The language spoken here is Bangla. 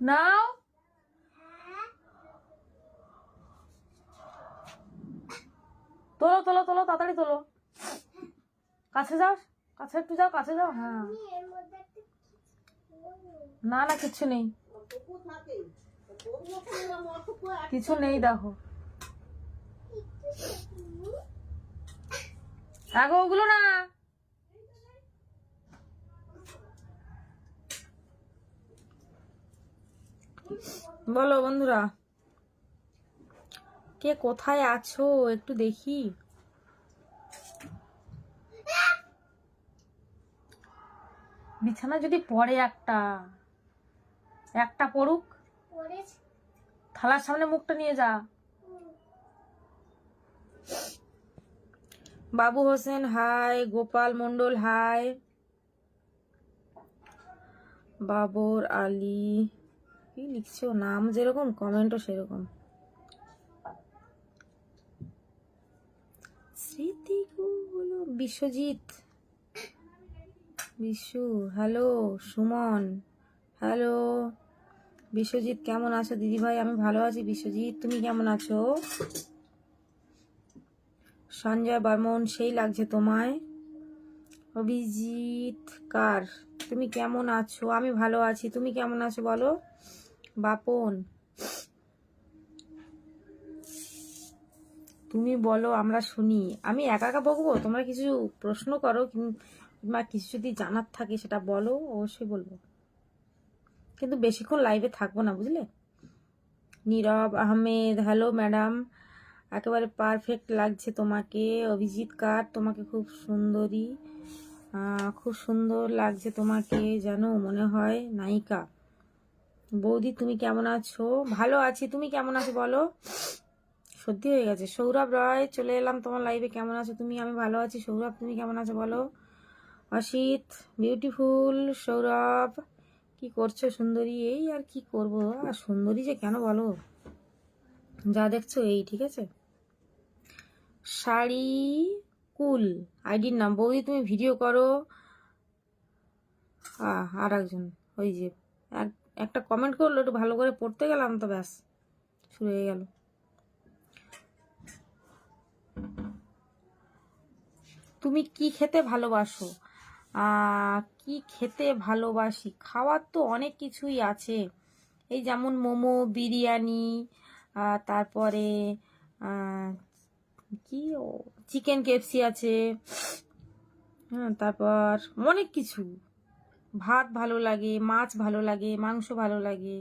নাও তোলো তোলো তোলো তাড়াতাড়ি তোলো। কাছে যাও, কাছে একটু যাও, কাছে যাও। হ্যাঁ না না কিছু নেই, কিছু নেই দেখো। দেখো ওগুলো না। বলো বন্ধুরা, কে কোথায় আছো একটু দেখি। বিছানা যদি পড়ে একটা একটা পড়ুক, থালার সামনে মুখটা নিয়ে যা। বাবু হোসেন হাই, গোপাল মন্ডল হাই, বাবর আলী, কি লিখছো নাম যেরকম কমেন্টও সেরকম। স্মৃতিগুলো, বিশ্বজিৎ, বিশু হ্যালো, সুমন হ্যালো। বিশ্বজিৎ কেমন আছো দিদি ভাই? আমি ভালো আছি বিশ্বজিৎ, তুমি কেমন আছো? সঞ্জয় বর্মন, সেই লাগছে তোমায়। অভিজিৎ কার, তুমি কেমন আছো? আমি ভালো আছি, তুমি কেমন আছো বলো। বাপন, তুমি বলো আমরা শুনি। আমি একা একা বকবো? তোমরা কিছু প্রশ্ন করো কিংবা কিছু যদি জানার থাকে সেটা বলো, অবশ্যই বলবো, কিন্তু বেশিক্ষণ লাইভে থাকবো না বুঝলে। নীরব আহমেদ হ্যালো ম্যাডাম, একেবারে পারফেক্ট লাগছে তোমাকে। অভিজিৎ কার, তোমাকে খুব সুন্দরী, খুব সুন্দর লাগছে তোমাকে, জানো মনে হয় নায়িকা। বৌদি তুমি কেমন আছো? ভালো আছি, তুমি কেমন আছো বলো। সত্যি হয়ে গেছে। সৌরভ রয়, চলে এলাম তোমার লাইভে, কেমন আছো তুমি? আমি ভালো আছি। সৌরভ তুমি কেমন আছো বলো। অসিত বিউটিফুল, সৌরভ কি করছো সুন্দরী? এই আর কি করবো, আর সুন্দরী যে কেন বলো, যা দেখছো এই, ঠিক আছে। শাড়ি কুল আইডির নাম। বৌদি তুমি ভিডিও করো। আর একজন, ওই যে একটা কমেন্ট করলো, একটু ভালো করে পড়তে গেলাম তো ব্যাস শুরু হয়ে গেল। তুমি কি খেতে ভালোবাসো? কি খেতে ভালোবাসি, খাওয়ার তো অনেক কিছুই আছে, এই যেমন মোমো, বিরিয়ানি, তারপরে কি চিকেন কেএফসি আছে, হ্যাঁ, তারপর অনেক কিছু। ভাত ভালো লাগে, মাছ ভালো লাগে, মাংস ভালো লাগে।